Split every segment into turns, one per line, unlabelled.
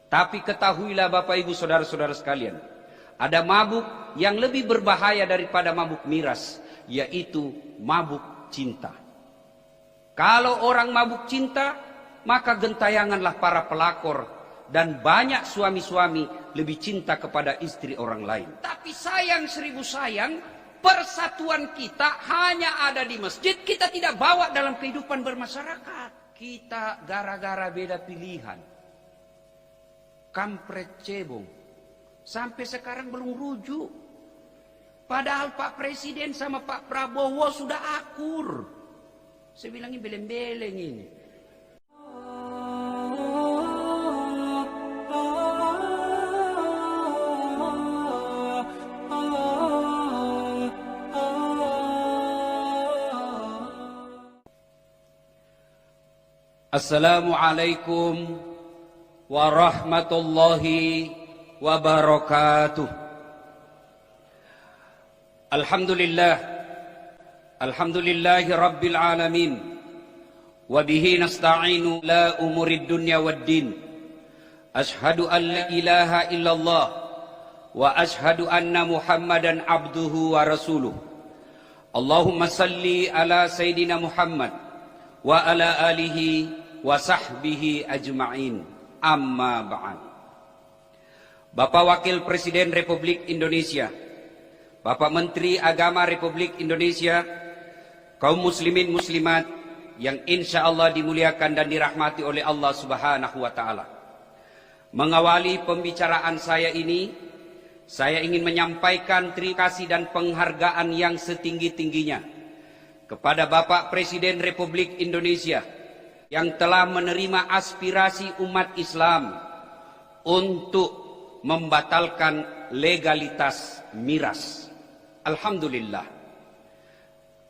Tapi ketahuilah Bapak Ibu Saudara-saudara sekalian, ada mabuk yang lebih berbahaya daripada mabuk miras, yaitu mabuk cinta. Kalau orang mabuk cinta, maka gentayanganlah para pelakor, dan banyak suami-suami lebih cinta kepada istri orang lain. Tapi sayang seribu sayang, persatuan kita hanya ada di masjid, kita tidak bawa dalam kehidupan bermasyarakat. Kita gara-gara beda pilihan, kampret cebong, sampai sekarang belum rujuk. Padahal Pak Presiden sama Pak Prabowo sudah akur. Saya bilangin beleng-beleng ini. Assalamualaikum warahmatullahi wabarakatuh. Alhamdulillahi rabbil alamin, wa bihi nasta'inu la umurid dunya waddin. Ashhadu an la ilaha illallah wa ashhadu anna Muhammadan abduhu wa rasuluh. Allahumma salli ala Sayyidina Muhammad wa ala alihi wa sahbihi ajma'in. Amma ba'd. Bapak Wakil Presiden Republik Indonesia, Bapak Menteri Agama Republik Indonesia, kaum muslimin muslimat yang insya Allah dimuliakan dan dirahmati oleh Allah Subhanahu wa ta'ala. Mengawali pembicaraan saya ini, saya ingin menyampaikan terima kasih dan penghargaan yang setinggi-tingginya kepada Bapak Presiden Republik Indonesia yang telah menerima aspirasi umat Islam untuk membatalkan legalitas miras. Alhamdulillah.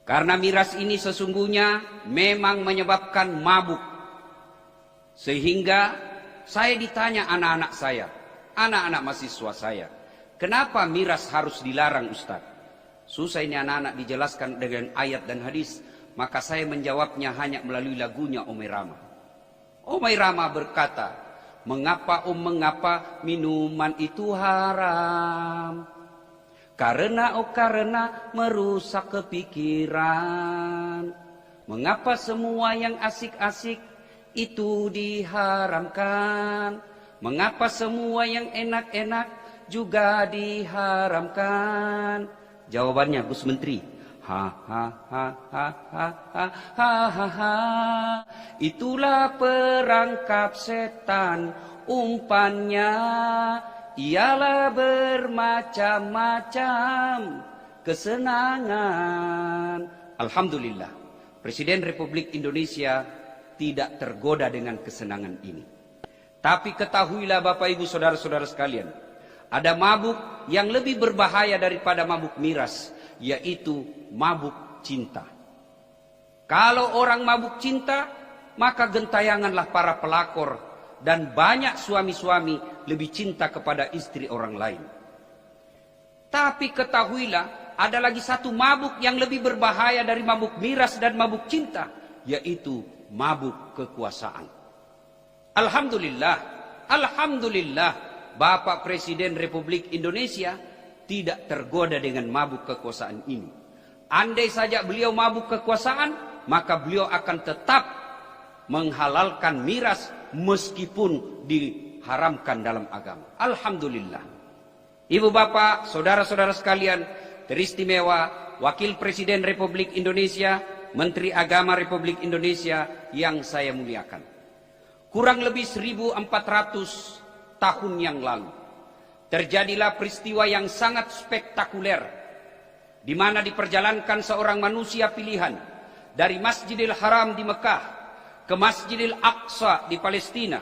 Karena miras ini sesungguhnya memang menyebabkan mabuk. Sehingga saya ditanya anak-anak saya, anak-anak mahasiswa saya, kenapa miras harus dilarang Ustaz? Susah ini anak-anak dijelaskan dengan ayat dan hadis. Maka saya menjawabnya hanya melalui lagunya Omai Rama. Omai Rama berkata, mengapa minuman itu haram? Karena merusak kepikiran. Mengapa semua yang asik-asik itu diharamkan? Mengapa semua yang enak-enak juga diharamkan? Jawabannya Gus Menteri, itulah perangkap setan, umpannya ialah bermacam-macam kesenangan. Alhamdulillah, Presiden Republik Indonesia tidak tergoda dengan kesenangan ini. Tapi ketahuilah Bapak Ibu Saudara-saudara sekalian, ada mabuk yang lebih berbahaya daripada mabuk miras, yaitu mabuk cinta. Kalau orang mabuk cinta, maka gentayanganlah para pelakor, dan banyak suami-suami lebih cinta kepada istri orang lain. Tapi ketahuilah, ada lagi satu mabuk yang lebih berbahaya dari mabuk miras dan mabuk cinta, yaitu mabuk kekuasaan. Alhamdulillah, Bapak Presiden Republik Indonesia tidak tergoda dengan mabuk kekuasaan ini. Andai saja beliau mabuk kekuasaan, maka beliau akan tetap menghalalkan miras meskipun diharamkan dalam agama. Alhamdulillah. Ibu bapak, saudara-saudara sekalian, teristimewa Wakil Presiden Republik Indonesia, Menteri Agama Republik Indonesia yang saya muliakan. Kurang lebih 1400 tahun yang lalu, terjadilah peristiwa yang sangat spektakuler, di mana diperjalankan seorang manusia pilihan dari Masjidil Haram di Mekah ke Masjidil Aqsa di Palestina,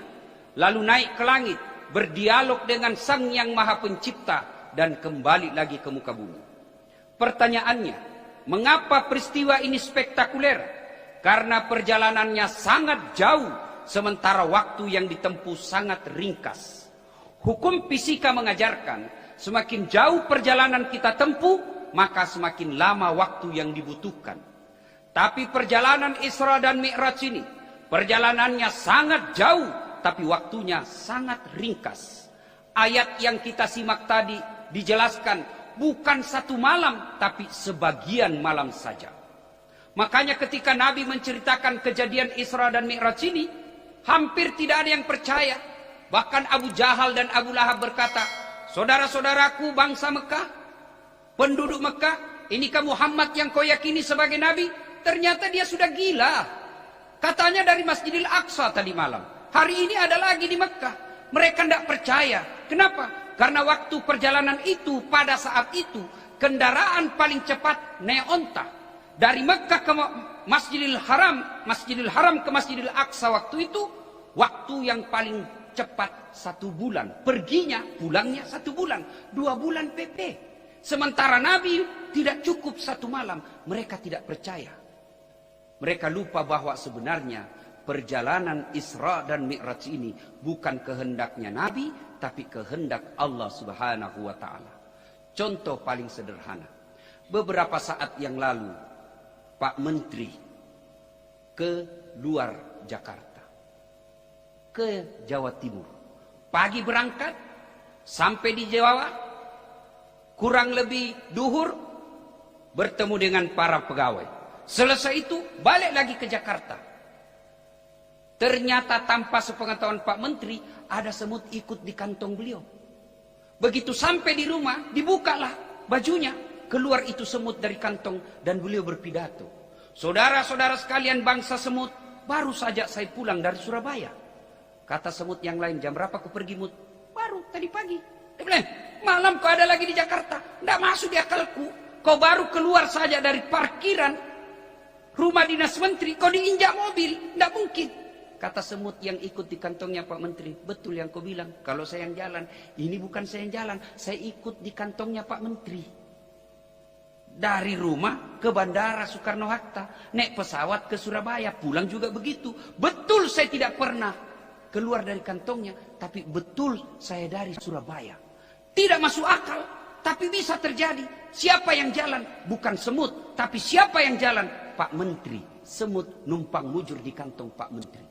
lalu naik ke langit, berdialog dengan Sang Yang Maha Pencipta, dan kembali lagi ke muka bumi. Pertanyaannya, mengapa peristiwa ini spektakuler? Karena perjalanannya sangat jauh, sementara waktu yang ditempuh sangat ringkas. Hukum fisika mengajarkan, semakin jauh perjalanan kita tempuh, maka semakin lama waktu yang dibutuhkan. Tapi perjalanan Isra dan Mi'raj ini, perjalanannya sangat jauh, tapi waktunya sangat ringkas. Ayat yang kita simak tadi dijelaskan bukan satu malam, tapi sebagian malam saja. Makanya ketika Nabi menceritakan kejadian Isra dan Mi'raj ini, hampir tidak ada yang percaya. Bahkan Abu Jahal dan Abu Lahab berkata, saudara-saudaraku bangsa Mekah, penduduk Mekah, inikah Muhammad yang kau yakini sebagai Nabi? Ternyata dia sudah gila. Katanya dari Masjidil Aqsa tadi malam. Hari ini ada lagi di Mekah. Mereka tidak percaya. Kenapa? Karena waktu perjalanan itu, pada saat itu, kendaraan paling cepat naik onta. Dari Mekah ke Masjidil Haram ke Masjidil Aqsa waktu itu, waktu yang paling cepat 1 bulan. Perginya, pulangnya 1 bulan. 2 bulan PP. Sementara Nabi tidak cukup 1 malam. Mereka tidak percaya. Mereka lupa bahwa sebenarnya perjalanan Isra dan Mi'raj ini bukan kehendaknya Nabi, tapi kehendak Allah Subhanahu wa Ta'ala. Contoh paling sederhana. Beberapa saat yang lalu, Pak Menteri ke luar Jakarta, ke Jawa Timur. Pagi berangkat, sampai di Jawa, kurang lebih duhur, bertemu dengan para pegawai. Selesai itu, balik lagi ke Jakarta. Ternyata tanpa sepengetahuan Pak Menteri, ada semut ikut di kantong beliau. Begitu sampai di rumah, dibukalah bajunya. Keluar itu semut dari kantong dan beliau berpidato. Saudara-saudara sekalian bangsa semut, baru saja saya pulang dari Surabaya. Kata semut yang lain, jam berapa kau pergi Mut? Baru tadi pagi. Dia bilang, malam kau ada lagi di Jakarta. Tidak masuk di akalku. Kau baru keluar saja dari parkiran rumah dinas menteri, kau diinjak mobil. Tidak mungkin. Kata semut yang ikut di kantongnya Pak Menteri, betul yang kau bilang. Kalau saya yang jalan, ini bukan saya yang jalan. Saya ikut di kantongnya Pak Menteri. Dari rumah ke Bandara Soekarno-Hatta, naik pesawat ke Surabaya, pulang juga begitu. Betul saya tidak pernah keluar dari kantongnya, tapi betul saya dari Surabaya. Tidak masuk akal, tapi bisa terjadi. Siapa yang jalan? Bukan semut, tapi siapa yang jalan? Pak Menteri. Semut numpang mujur di kantong Pak Menteri.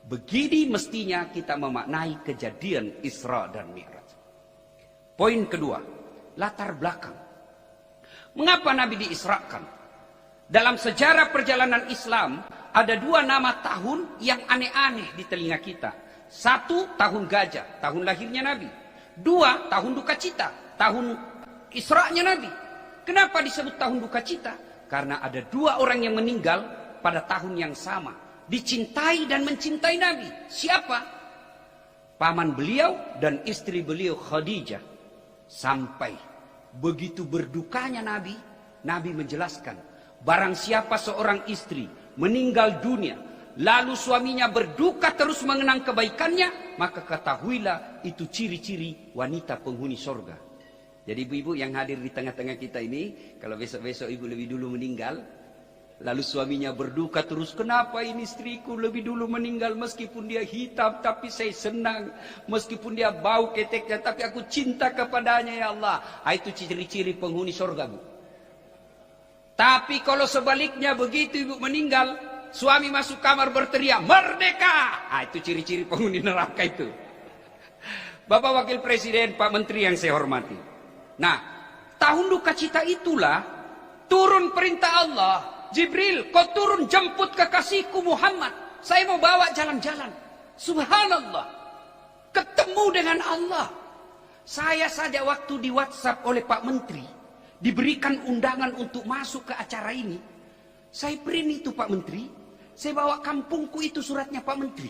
Begini mestinya kita memaknai kejadian Isra dan Mi'raj. Poin kedua, latar belakang. Mengapa Nabi diisrakan? Dalam sejarah perjalanan Islam, ada 2 nama tahun yang aneh-aneh di telinga kita. 1, tahun gajah, tahun lahirnya Nabi. 2, tahun duka cita, tahun Isra'nya Nabi. Kenapa disebut tahun duka cita? Karena ada 2 orang yang meninggal pada tahun yang sama. Dicintai dan mencintai Nabi. Siapa? Paman beliau dan istri beliau Khadijah. Sampai begitu berdukanya Nabi, Nabi menjelaskan, barang siapa seorang istri meninggal dunia, lalu suaminya berduka terus mengenang kebaikannya, maka ketahuilah itu ciri-ciri wanita penghuni sorga. Jadi ibu-ibu yang hadir di tengah-tengah kita ini, kalau besok-besok ibu lebih dulu meninggal, lalu suaminya berduka terus, kenapa ini istriku lebih dulu meninggal, meskipun dia hitam tapi saya senang, meskipun dia bau keteknya tapi aku cinta kepadanya ya Allah. Itu ciri-ciri penghuni surga, Bu. Tapi kalau sebaliknya, begitu ibu meninggal, suami masuk kamar berteriak merdeka, itu ciri-ciri penghuni neraka itu. Bapak Wakil Presiden, Pak Menteri yang saya hormati, nah tahun duka cita itulah turun perintah Allah, Jibril, kau turun jemput kekasihku Muhammad. Saya mau bawa jalan-jalan. Subhanallah. Ketemu dengan Allah. Saya saja waktu di WhatsApp oleh Pak Menteri, diberikan undangan untuk masuk ke acara ini. Saya print itu Pak Menteri. Saya bawa kampungku itu suratnya Pak Menteri.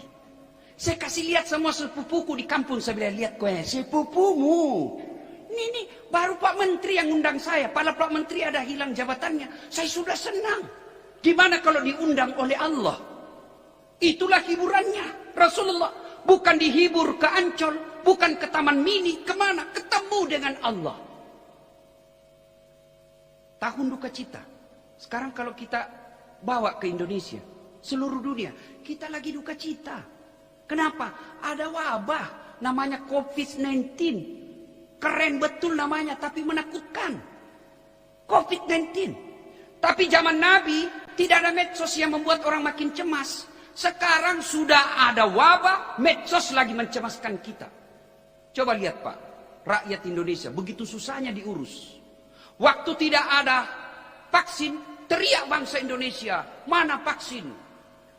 Saya kasih lihat semua sepupuku di kampung. Saya bilang, lihat kau ya, sepupumu. Ini baru Pak Menteri yang undang saya. Padahal Pak Menteri ada hilang jabatannya. Saya sudah senang. Gimana kalau diundang oleh Allah? Itulah hiburannya Rasulullah. Bukan dihibur ke Ancol, bukan ke Taman Mini, kemana? Ketemu dengan Allah. Tahun duka cita. Sekarang kalau kita bawa ke Indonesia, seluruh dunia, kita lagi duka cita. Kenapa? Ada wabah namanya COVID-19. Keren betul namanya, tapi menakutkan. COVID-19. Tapi zaman Nabi, tidak ada medsos yang membuat orang makin cemas. Sekarang sudah ada wabah, medsos lagi mencemaskan kita. Coba lihat Pak, rakyat Indonesia begitu susahnya diurus. Waktu tidak ada vaksin, teriak bangsa Indonesia, mana vaksin?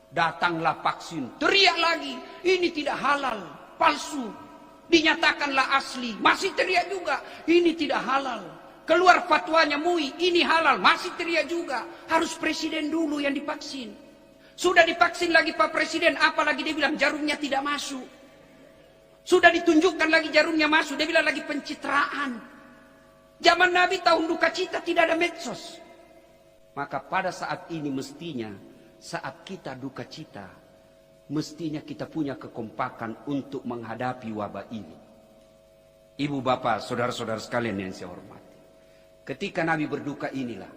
Datanglah vaksin, teriak lagi, ini tidak halal, palsu. Dinyatakanlah asli, masih teriak juga, ini tidak halal. Keluar fatwanya MUI, ini halal, masih teriak juga. Harus presiden dulu yang divaksin. Sudah divaksin lagi Pak Presiden, apalagi dia bilang jarumnya tidak masuk. Sudah ditunjukkan lagi jarumnya masuk, dia bilang lagi pencitraan. Zaman Nabi tahun duka cita tidak ada medsos. Maka pada saat ini mestinya, saat kita duka cita, mestinya kita punya kekompakan untuk menghadapi wabah ini. Ibu bapak, saudara-saudara sekalian yang saya hormati. Ketika Nabi berduka inilah,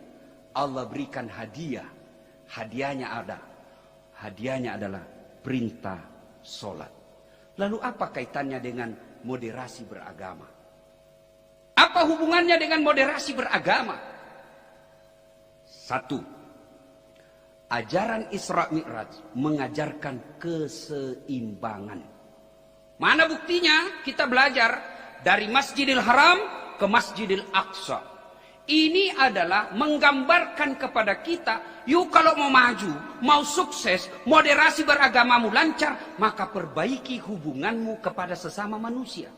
Allah berikan hadiah. Hadiahnya ada. Hadiahnya adalah perintah sholat. Lalu apa kaitannya dengan moderasi beragama? Apa hubungannya dengan moderasi beragama? Satu, ajaran Isra Mi'raj mengajarkan keseimbangan. Mana buktinya? Kita belajar dari Masjidil Haram ke Masjidil Aqsa. Ini adalah menggambarkan kepada kita, yuk kalau mau maju, mau sukses, moderasi beragamamu lancar, maka perbaiki hubunganmu kepada sesama manusia.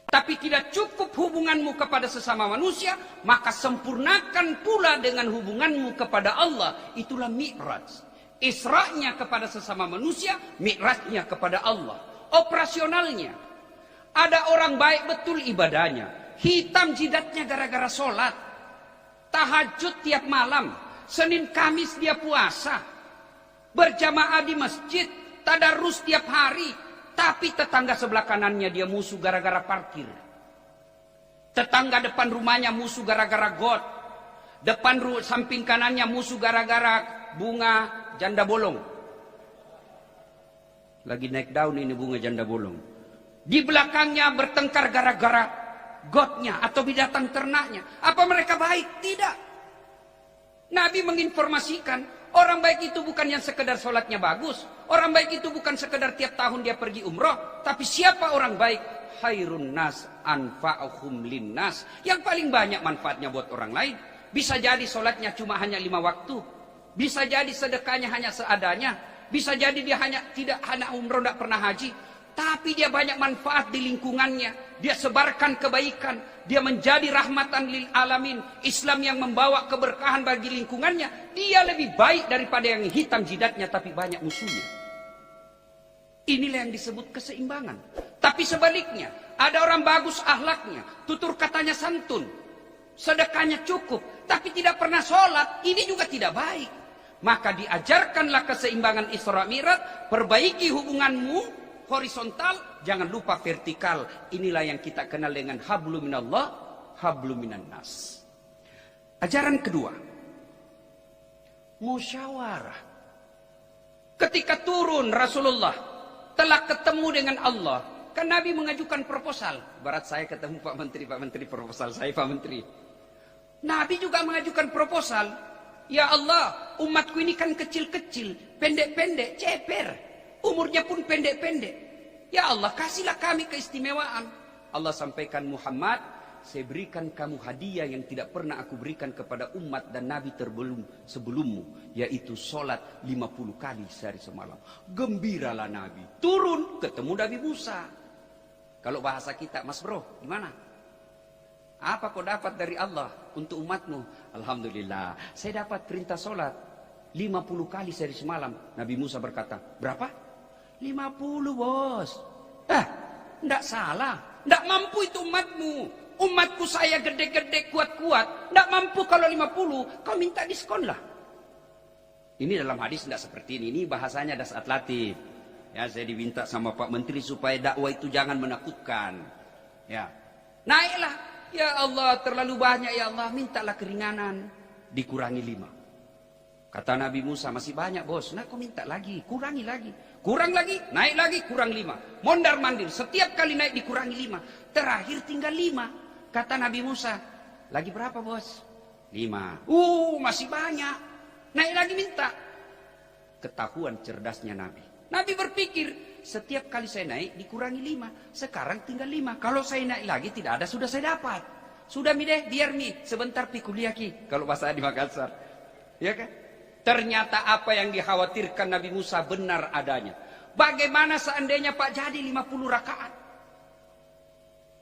Tapi tidak cukup hubunganmu kepada sesama manusia, maka sempurnakan pula dengan hubunganmu kepada Allah. Itulah Mi'raj. Isra'nya kepada sesama manusia, Mi'rajnya kepada Allah. Operasionalnya, ada orang baik betul ibadahnya, hitam jidatnya gara-gara sholat, tahajud tiap malam, Senin Kamis dia puasa, berjamaah di masjid, tadarus tiap hari. Tapi tetangga sebelah kanannya dia musuh gara-gara parkir. Tetangga depan rumahnya musuh gara-gara got. Depan samping kanannya musuh gara-gara bunga janda bolong. Lagi naik daun ini bunga janda bolong. Di belakangnya bertengkar gara-gara gotnya atau binatang ternaknya. Apa mereka baik? Tidak. Nabi menginformasikan, orang baik itu bukan yang sekedar sholatnya bagus. Orang baik itu bukan sekedar tiap tahun dia pergi umroh. Tapi siapa orang baik? Khairun nas anfa'uhum linnas. Yang paling banyak manfaatnya buat orang lain. Bisa jadi sholatnya cuma hanya 5 waktu. Bisa jadi sedekahnya hanya seadanya. Bisa jadi dia tidak umroh, tidak pernah haji. Tapi dia banyak manfaat di lingkungannya. Dia sebarkan kebaikan. Dia menjadi rahmatan lil alamin. Islam yang membawa keberkahan bagi lingkungannya. Dia lebih baik daripada yang hitam jidatnya tapi banyak musuhnya. Inilah yang disebut keseimbangan. Tapi sebaliknya, ada orang bagus akhlaknya, tutur katanya santun, sedekahnya cukup, tapi tidak pernah sholat. Ini juga tidak baik. Maka diajarkanlah keseimbangan Isra Mi'raj. Perbaiki hubunganmu horizontal, jangan lupa vertikal. Inilah yang kita kenal dengan hablum minallah, hablum minan nas. Ajaran kedua, musyawarah. Ketika turun Rasulullah telah ketemu dengan Allah, kan Nabi mengajukan proposal. Barat saya ketemu Pak Menteri proposal saya Pak Menteri. Nabi juga mengajukan proposal. Ya Allah, umatku ini kan kecil-kecil, pendek-pendek, ceper. Umurnya pun pendek-pendek. Ya Allah, kasihlah kami keistimewaan. Allah sampaikan, Muhammad, saya berikan kamu hadiah yang tidak pernah aku berikan kepada umat dan Nabi sebelummu. Yaitu sholat 50 kali sehari semalam. Gembiralah Nabi. Turun, ketemu Nabi Musa. Kalau bahasa kita, Mas Bro, gimana? Apa kau dapat dari Allah untuk umatmu? Alhamdulillah, saya dapat perintah sholat 50 kali sehari semalam. Nabi Musa berkata, berapa? 50 bos. Enggak salah. Enggak mampu itu umatmu. Umatku saya gede-gede kuat-kuat. Enggak mampu kalau 50. Kau minta diskon lah. Ini dalam hadis enggak seperti ini. Ini bahasanya dasar latif. Ya, saya diminta sama Pak Menteri supaya dakwah itu jangan menakutkan. Ya. Naiklah. Ya Allah, terlalu banyak ya Allah. Mintalah keringanan. Dikurangi 5. Kata Nabi Musa, masih banyak bos. Nah, kau minta lagi. Kurangi lagi. Kurang lagi, naik lagi, kurang 5. Mondar mandir, setiap kali naik dikurangi 5. Terakhir tinggal 5. Kata Nabi Musa, lagi berapa bos? 5. Masih banyak. Naik lagi minta. ketahuan cerdasnya Nabi. Nabi berpikir, setiap kali saya naik dikurangi 5. Sekarang tinggal 5. Kalau saya naik lagi tidak ada, sudah saya dapat. Sudah mi deh, biar mi sebentar pi kuliah ki. Kalau bahasa di Makassar. Ya kan? Ternyata apa yang dikhawatirkan Nabi Musa benar adanya. Bagaimana seandainya Pak jadi 50 rakaat?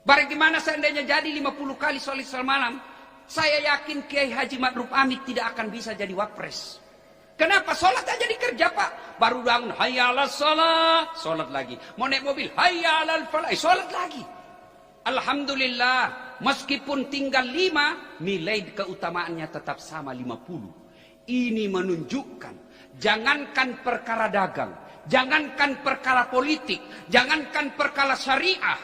Bagaimana seandainya jadi 50 kali sholat malam? Saya yakin Kiai Haji Ma'ruf Amin tidak akan bisa jadi wapres. Kenapa? Sholat aja dikerja Pak. Baru bangun, hayya 'alas sholat. Sholat lagi. Mau naik mobil, hayya 'alal falah. Sholat lagi. Alhamdulillah. Meskipun tinggal 5, nilai keutamaannya tetap sama 50. Ini menunjukkan, jangankan perkara dagang, jangankan perkara politik, jangankan perkara syariah,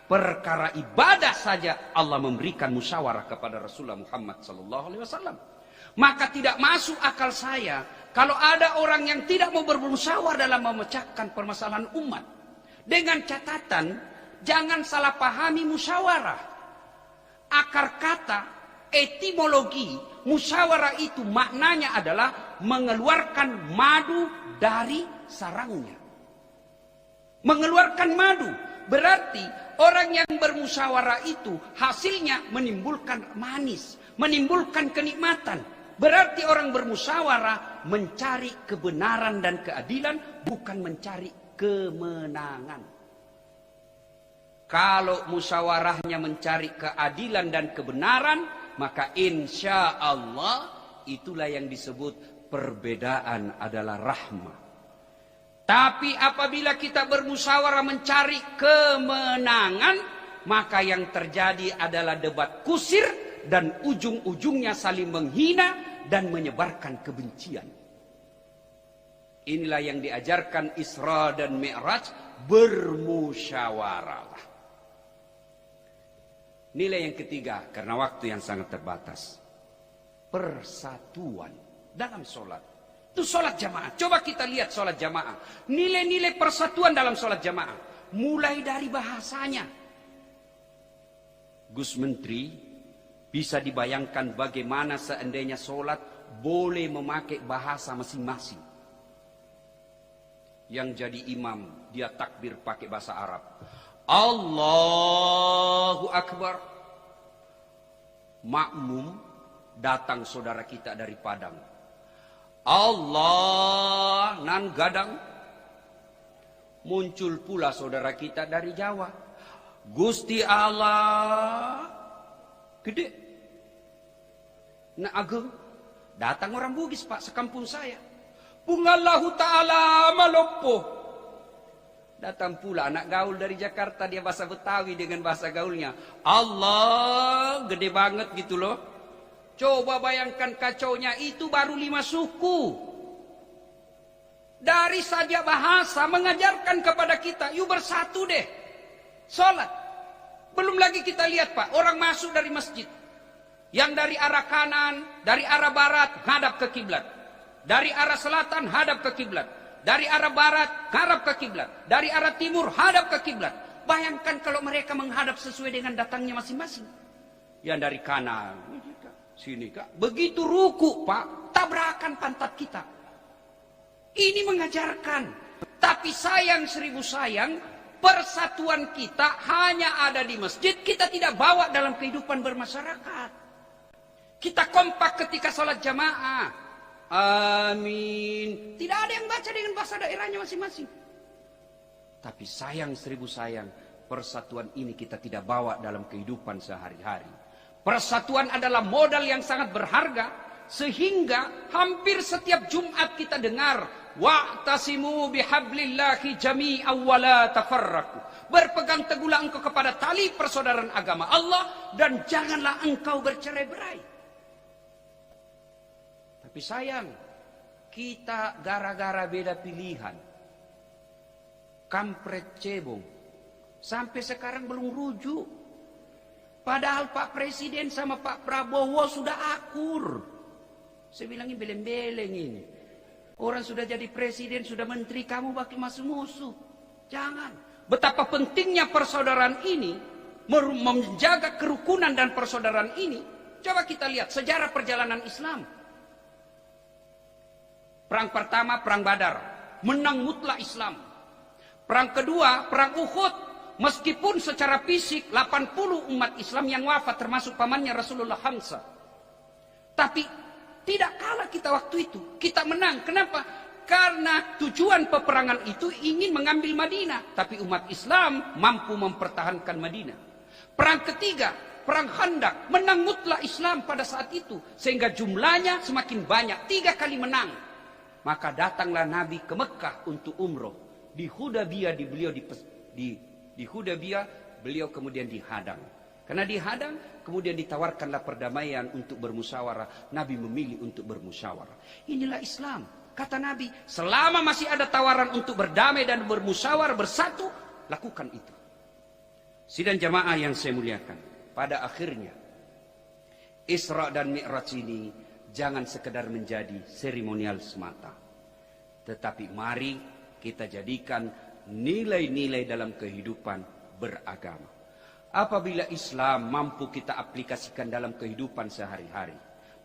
perkara ibadah saja Allah memberikan musyawarah kepada Rasulullah Muhammad SAW. Maka tidak masuk akal saya kalau ada orang yang tidak mau bermusyawarah dalam memecahkan permasalahan umat. Dengan catatan, jangan salah pahami musyawarah. Akar kata, etimologi, musyawarah itu maknanya adalah mengeluarkan madu dari sarangnya. Mengeluarkan madu. Berarti orang yang bermusyawarah itu hasilnya menimbulkan manis, menimbulkan kenikmatan. Berarti orang bermusyawarah mencari kebenaran dan keadilan, bukan mencari kemenangan. Kalau musyawarahnya mencari keadilan dan kebenaran, maka insya Allah itulah yang disebut perbedaan adalah rahmah. Tapi apabila kita bermusyawarah mencari kemenangan, maka yang terjadi adalah debat kusir dan ujung-ujungnya saling menghina dan menyebarkan kebencian. Inilah yang diajarkan Isra dan Mi'raj, bermusyawarah. Nilai yang ketiga, karena waktu yang sangat terbatas, persatuan dalam sholat. Itu sholat jamaah. Coba kita lihat sholat jamaah. Nilai-nilai persatuan dalam sholat jamaah. Mulai dari bahasanya. Gus Menteri, bisa dibayangkan bagaimana seandainya sholat boleh memakai bahasa masing-masing. Yang jadi imam, dia takbir pakai bahasa Arab. Allahu Akbar. Makmum, datang saudara kita dari Padang. Allah nan gadang. Muncul pula saudara kita dari Jawa. Gusti Allah gede. Nah ageng. Datang orang Bugis Pak, sekampung saya. Pungallahu ta'ala maloppo. Datang pula anak gaul dari Jakarta, dia bahasa Betawi dengan bahasa gaulnya. Allah gede banget gitu loh. Coba bayangkan kacaunya, itu baru 5 suku. Dari saja bahasa mengajarkan kepada kita, yuk bersatu deh. Sholat. Belum lagi kita lihat Pak, orang masuk dari masjid. Yang dari arah kanan, dari arah barat, hadap ke kiblat. Dari arah selatan, hadap ke kiblat. Dari arah barat, hadap ke kiblat. Dari arah timur, hadap ke kiblat. Bayangkan kalau mereka menghadap sesuai dengan datangnya masing-masing. Yang dari kanan, sini Kak. Begitu ruku Pak, tabrakan pantat kita. Ini mengajarkan. Tapi sayang 1000 sayang, persatuan kita hanya ada di masjid, kita tidak bawa dalam kehidupan bermasyarakat. Kita kompak ketika sholat jamaah. Amin. Tidak ada yang baca dengan bahasa daerahnya masing-masing. Tapi sayang 1000 sayang, persatuan ini kita tidak bawa dalam kehidupan sehari-hari. Persatuan adalah modal yang sangat berharga, sehingga hampir setiap Jumat kita dengar, wa'tasimu bihablillahi jami'an wa la tafarraqu. Berpegang teguhlah engkau kepada tali persaudaraan agama Allah, dan janganlah engkau bercerai-berai. Tapi sayang, kita gara-gara beda pilihan, kampret cebong, sampai sekarang belum rujuk. Padahal Pak Presiden sama Pak Prabowo sudah akur. Saya bilangin beleng-beleng ini. Orang sudah jadi presiden, sudah menteri, kamu bakal masuk musuh. Jangan. Betapa pentingnya persaudaraan ini, menjaga kerukunan dan persaudaraan ini. Coba kita lihat sejarah perjalanan Islam. Perang pertama, Perang Badar. Menang mutlak Islam. Perang kedua, Perang Uhud. Meskipun secara fisik 80 umat Islam yang wafat termasuk pamannya Rasulullah Hamzah. Tapi tidak kalah kita waktu itu. Kita menang. Kenapa? Karena tujuan peperangan itu ingin mengambil Madinah. Tapi umat Islam mampu mempertahankan Madinah. Perang ketiga, Perang Khandaq. Menang mutlak Islam pada saat itu. Sehingga jumlahnya semakin banyak. 3 kali menang. Maka datanglah Nabi ke Mekah untuk umroh. Di Hudaybiyah di Hudaybiyah beliau kemudian dihadang. Karena dihadang, kemudian ditawarkanlah perdamaian untuk bermusyawarah. Nabi memilih untuk bermusyawarah. Inilah Islam. Kata Nabi, selama masih ada tawaran untuk berdamai dan bermusyawarah bersatu, lakukan itu. Sidang jamaah yang saya muliakan, pada akhirnya Isra dan Mi'raj ini jangan sekedar menjadi seremonial semata. Tetapi mari kita jadikan nilai-nilai dalam kehidupan beragama. Apabila Islam mampu kita aplikasikan dalam kehidupan sehari-hari,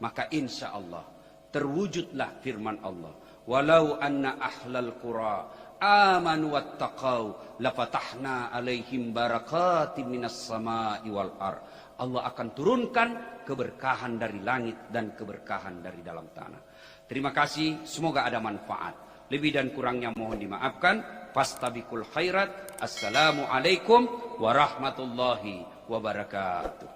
maka insya Allah terwujudlah firman Allah. Walau anna ahlal qura amanu wattaqau lafatahna alaihim barakatim minas sama'i wal ar. Allah akan turunkan keberkahan dari langit dan keberkahan dari dalam tanah. Terima kasih, semoga ada manfaat. Lebih dan kurangnya mohon dimaafkan. Fastabiqul khairat. Assalamualaikum warahmatullahi wabarakatuh.